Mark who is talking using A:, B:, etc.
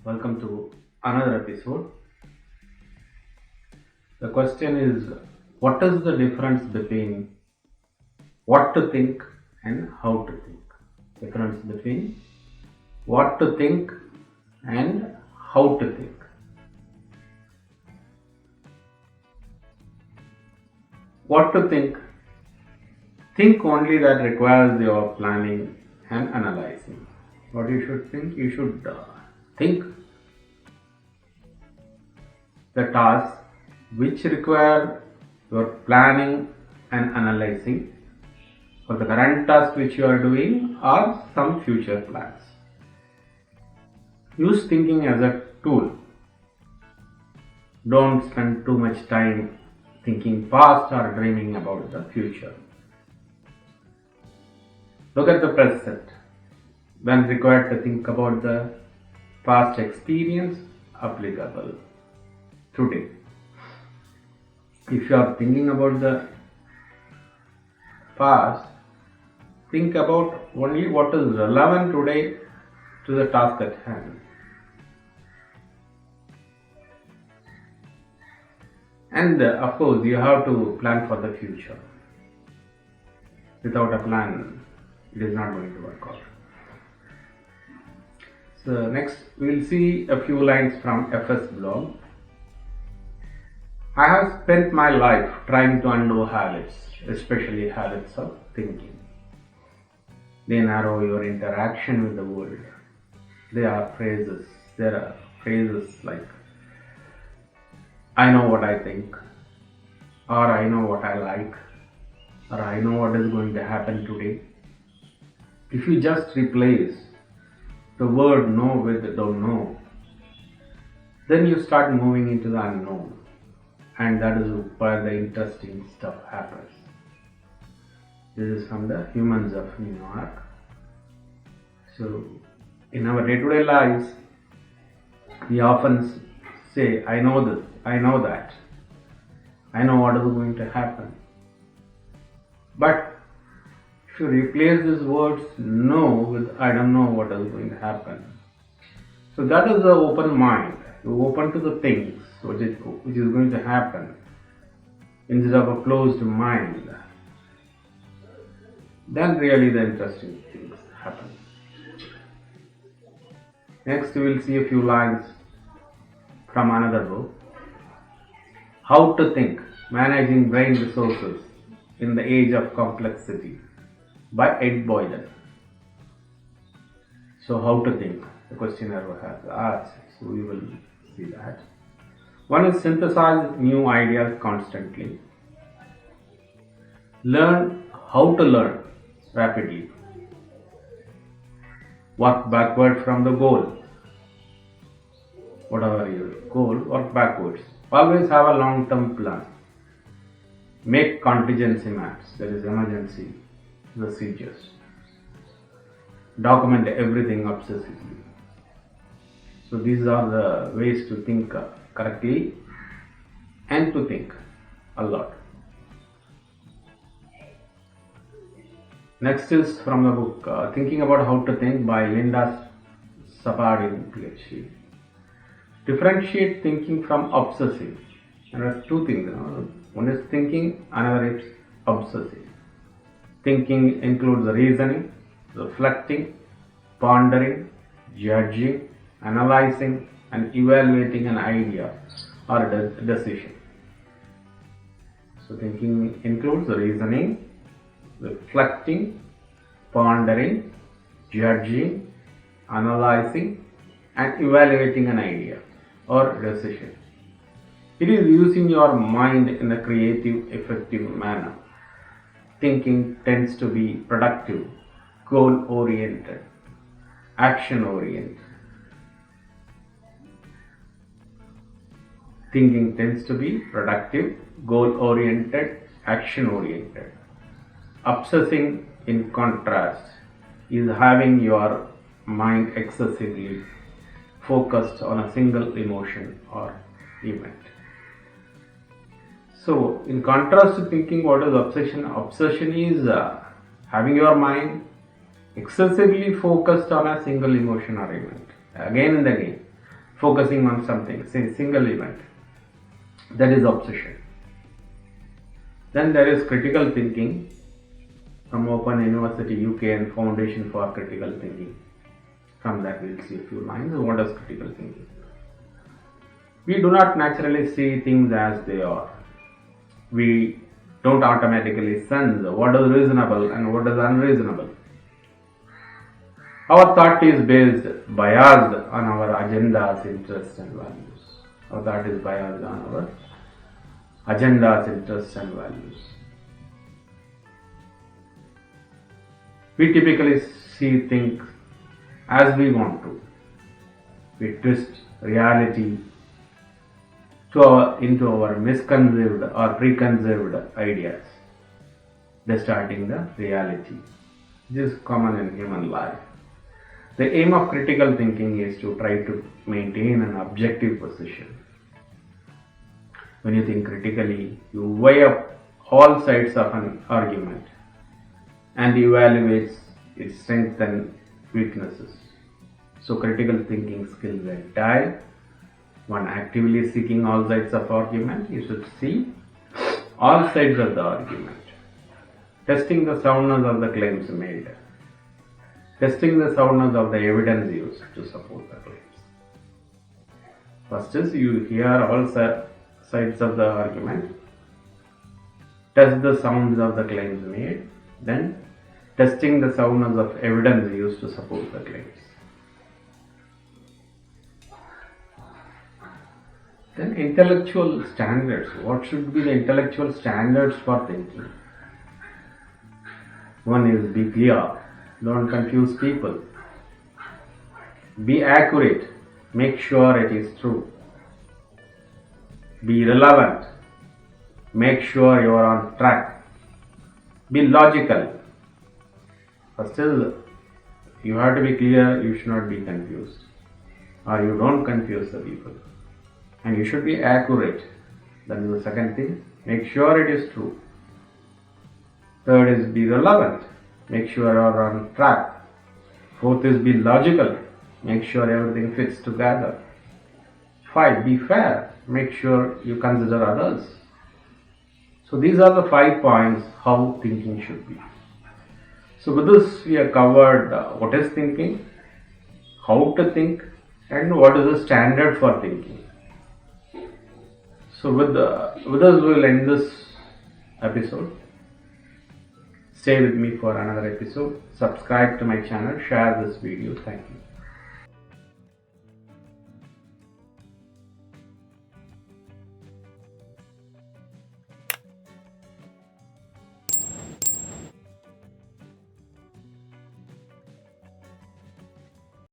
A: Welcome to another episode. The question is, what is the difference between what to think and how to think? Difference between what to think and how to think. What to think? Think only that requires your planning and analyzing. What you should think? You should think the tasks which require your planning and analyzing for the current task which you are doing or some future plans. Use thinking as a tool. Don't spend too much time thinking past or dreaming about the future. Look at the present. When required to think about the past experience applicable today. If you are thinking about the past, think about only what is relevant today to the task at hand. And of course, you have to plan for the future. Without a plan, it is not going to work out. So next, we will see a few lines from FS blog. I have spent my life trying to undo habits, especially habits of thinking. They narrow your interaction with the world. There are phrases like, I know what I think, or I know what I like, or I know what is going to happen today. If you just replace the word know with don't know, then you start moving into the unknown. And that is where the interesting stuff happens. This is from the Humans of New York. So, in our day-to-day lives, we often say, I know this, I know that, I know what is going to happen. But if you replace these words know with I don't know what is going to happen. So that is the open mind. You open to the things which is going to happen instead of a closed mind. Then really the interesting things happen. Next we will see a few lines from another book. How to Think, Managing Brain Resources in the Age of Complexity by Ed Boylan. So how to think, the questioner has asked. So we will see that. One is synthesize new ideas constantly. Learn how to learn rapidly. Work backward from the goal. Whatever your goal, work backwards. Always have a long-term plan. Make contingency maps, there is emergency procedures. Document everything obsessively. So these are the ways to think correctly and to think a lot. Next is from the book Thinking About How to Think by Linda Sabardin, PhD. Differentiate thinking from obsessive. There are two things. One is thinking, another is obsessive. Thinking includes reasoning, reflecting, pondering, judging, analyzing, and evaluating an idea or a decision. So thinking includes reasoning, reflecting, pondering, judging, analyzing, and evaluating an idea or decision. It is using your mind in a creative, effective manner. Thinking tends to be productive, goal-oriented, action-oriented. Thinking tends to be productive, goal-oriented, action-oriented. Obsessing, in contrast, is having your mind excessively focused on a single emotion or event. So, in contrast to thinking, what is obsession? Obsession is having your mind excessively focused on a single emotion or event again and again. focusing on something, say single event. That is obsession. Then there is critical thinking from Open University UK and Foundation for Critical Thinking. From that we'll see a few lines. What is critical thinking? We do not naturally see things as they are. We don't automatically sense what is reasonable and what is unreasonable. Our thought is biased on our agendas, interests and values. Our thought is biased on our agendas, interests and values. We typically see things as we want to. We twist reality into our misconceived or preconceived ideas, distorting the reality. This is common in human life. The aim of critical thinking is to try to maintain an objective position. When you think critically, you weigh up all sides of an argument and evaluate its strengths and weaknesses. So critical thinking skills entail one actively seeking all sides of argument. You should see all sides of the argument, testing the soundness of the claims made, testing the soundness of the evidence used to support the claims. First is you hear all sides of the argument, test the sounds of the claims made, then testing the soundness of evidence used to support the claims. Then intellectual standards. What should be the intellectual standards for thinking? One is be clear, don't confuse people. Be accurate, make sure it is true. Be relevant, make sure you are on track. Be logical. First is you have to be clear, you should not be confused, or you don't confuse the people. And you should be accurate. That is the second thing. Make sure it is true. Third is be relevant. Make sure you are on track. Fourth is be logical. Make sure everything fits together. 5. Be fair. Make sure you consider others. So these are the 5 points how thinking should be. So with this we have covered what is thinking, how to think, and what is the standard for thinking. So with us we will end this episode. Stay with me for another episode. Subscribe to my channel. Share this video. Thank you.